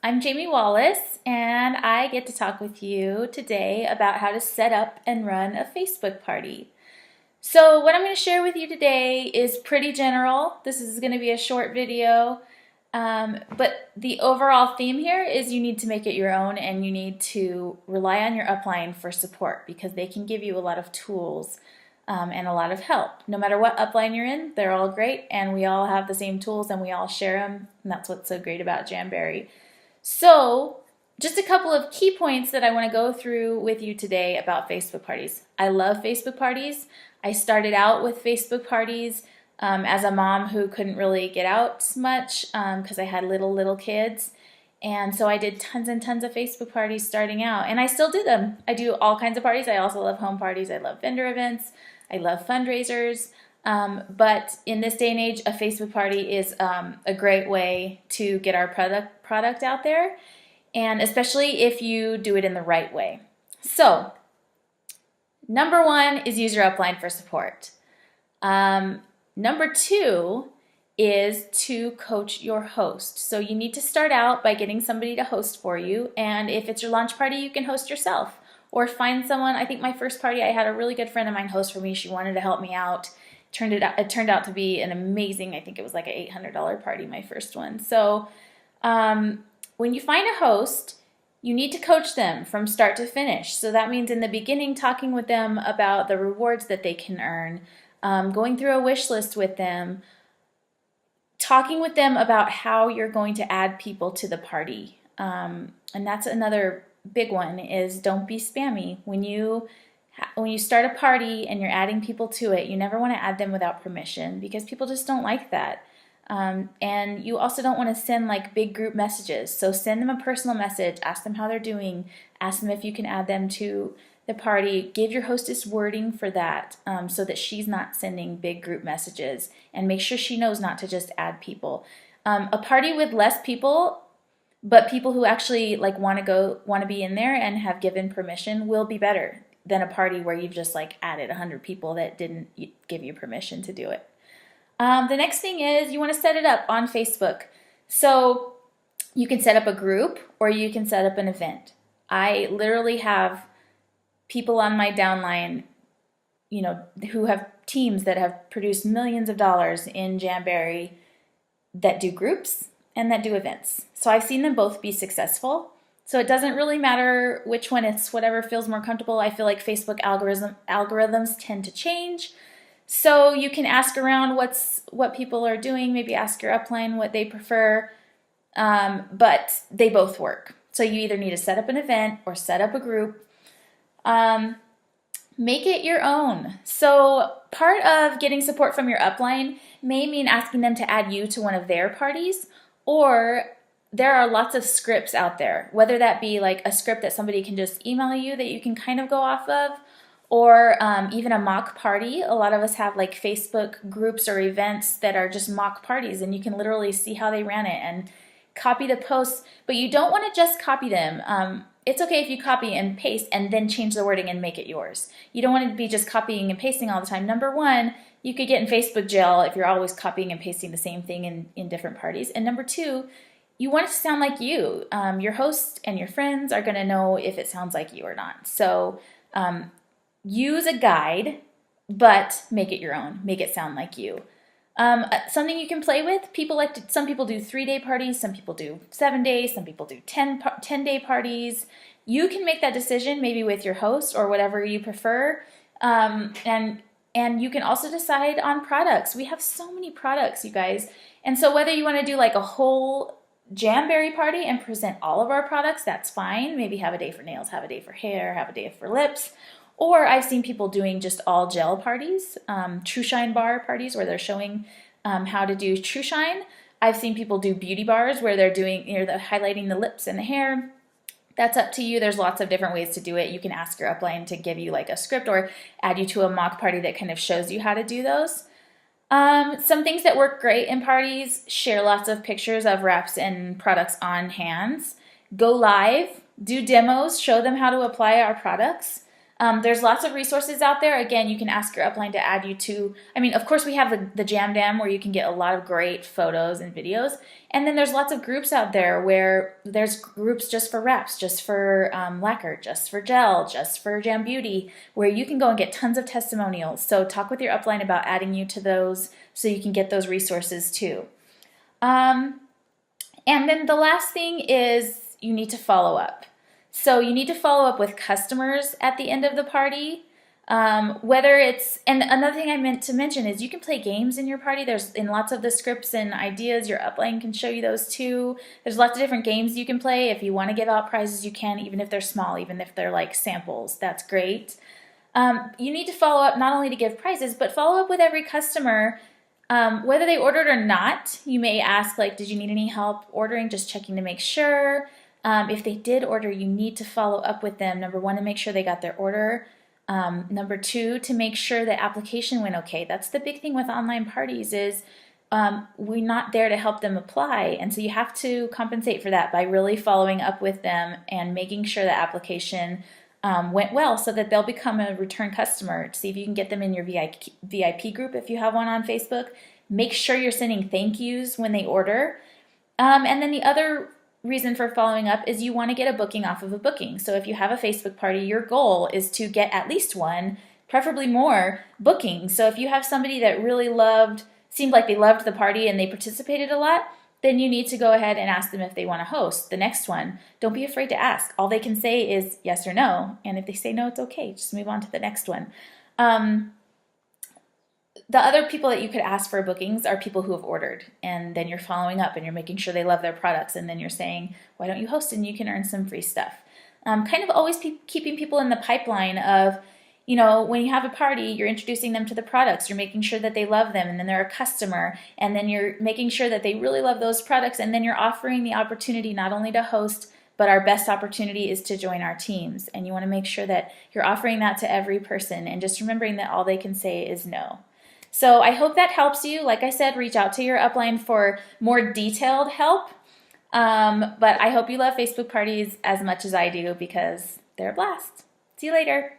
I'm Jamie Wallace, and I get to talk with you today about how to set up and run a Facebook party. So, what I'm going to share with you today is pretty general. This is going to be a short video, but the overall theme here is you need to make it your own and you need to rely on your upline for support because they can give you a lot of tools and a lot of help. No matter what upline you're in, they're all great and we all have the same tools and we all share them, and that's what's so great about Jamberry. So, just a couple of key points that I want to go through with you today about Facebook parties. I love Facebook parties. I started out with Facebook parties as a mom who couldn't really get out much because I had little kids. And so I did tons and tons of Facebook parties starting out, and I still do them. I do all kinds of parties. I also love home parties. I love vendor events. I love fundraisers. But in this day and age, a Facebook party is a great way to get our product out there, and especially if you do it in the right way. So, number one is use your upline for support. Number two is to coach your host. So you need to start out by getting somebody to host for you, and if it's your launch party, you can host yourself or find someone. I think my first party, I had a really good friend of mine host for me. She wanted to help me out. It turned out to be an amazing, I think it was like an $800 party, my first one. So when you find a host, you need to coach them from start to finish. So that means in the beginning, talking with them about the rewards that they can earn, going through a wish list with them, talking with them about how you're going to add people to the party. And that's another big one, is don't be spammy. When you start a party and you're adding people to it, you never want to add them without permission because people just don't like that. And you also don't want to send like big group messages. So send them a personal message, ask them how they're doing, ask them if you can add them to the party. Give your hostess wording for that so that she's not sending big group messages, and make sure she knows not to just add people. A party with less people, but people who actually like want to be in there and have given permission will be better than a party where you've just like added 100 people that didn't give you permission to do it. The next thing is you want to set it up on Facebook. So you can set up a group or you can set up an event. I literally have people on my downline, who have teams that have produced millions of dollars in Jamberry that do groups and that do events. So I've seen them both be successful. So it doesn't really matter which one, it's whatever feels more comfortable. I feel like Facebook algorithms tend to change. So you can ask around what people are doing, maybe ask your upline what they prefer, but they both work. So you either need to set up an event or set up a group. Make it your own. So part of getting support from your upline may mean asking them to add you to one of their parties, or there are lots of scripts out there, whether that be like a script that somebody can just email you that you can kind of go off of, or even a mock party. A lot of us have like Facebook groups or events that are just mock parties, and you can literally see how they ran it and copy the posts, but you don't want to just copy them. It's okay if you copy and paste and then change the wording and make it yours. You don't want to be just copying and pasting all the time. Number one, you could get in Facebook jail if you're always copying and pasting the same thing in different parties. And number two, you want it to sound like you. Your host and your friends are going to know if it sounds like you or not. So use a guide, but make it your own. Make it sound like you. Something you can play with. Some people do 3-day parties, some people do 7 days, some people do 10-day parties. You can make that decision maybe with your host or whatever you prefer. And you can also decide on products. We have so many products, you guys. And so whether you want to do like a whole Jamberry party and present all of our products, that's fine. Maybe have a day for nails, have a day for hair, have a day for lips. Or I've seen people doing just all gel parties, True Shine bar parties where they're showing how to do True Shine. I've seen people do beauty bars where they're doing, they're highlighting the lips and the hair. That's up to you. There's lots of different ways to do it. You can ask your upline to give you like a script or add you to a mock party that kind of shows you how to do those. Some things that work great in parties: share lots of pictures of reps and products on hands. Go live, do demos, show them how to apply our products. There's lots of resources out there. Again, you can ask your upline to add you to, I mean, of course we have the Jam Dam where you can get a lot of great photos and videos. And then there's lots of groups out there where there's groups just for wraps, just for lacquer, just for gel, just for Jam Beauty, where you can go and get tons of testimonials. So talk with your upline about adding you to those so you can get those resources too. And then the last thing is you need to follow up. So you need to follow up with customers at the end of the party. Whether it's, and another thing I meant to mention is you can play games in your party. There's in lots of the scripts and ideas, your upline can show you those too. There's lots of different games you can play. If you want to give out prizes, you can, even if they're small, even if they're like samples, that's great. You need to follow up not only to give prizes, but follow up with every customer. Whether they ordered or not, you may ask, like, did you need any help ordering? Just checking to make sure. If they did order, you need to follow up with them. Number one, to make sure they got their order. Number two, to make sure the application went okay. That's the big thing with online parties is we're not there to help them apply. And so you have to compensate for that by really following up with them and making sure the application went well so that they'll become a return customer. See if you can get them in your VIP group if you have one on Facebook. Make sure you're sending thank yous when they order. And then the other reason for following up is you want to get a booking off of a booking. So if you have a Facebook party, your goal is to get at least one, preferably more, bookings. So if you have somebody that really seemed like they loved the party and they participated a lot, then you need to go ahead and ask them if they want to host the next one. Don't be afraid to ask. All they can say is yes or no. And if they say no, it's okay. Just move on to the next one. The other people that you could ask for bookings are people who have ordered, and then you're following up and you're making sure they love their products, and then you're saying, why don't you host and you can earn some free stuff. Kind of always keeping people in the pipeline of, when you have a party, you're introducing them to the products, you're making sure that they love them, and then they're a customer, and then you're making sure that they really love those products, and then you're offering the opportunity not only to host, but our best opportunity is to join our teams. And you want to make sure that you're offering that to every person, and just remembering that all they can say is no. So I hope that helps you. Like I said, reach out to your upline for more detailed help. But I hope you love Facebook parties as much as I do because they're a blast. See you later.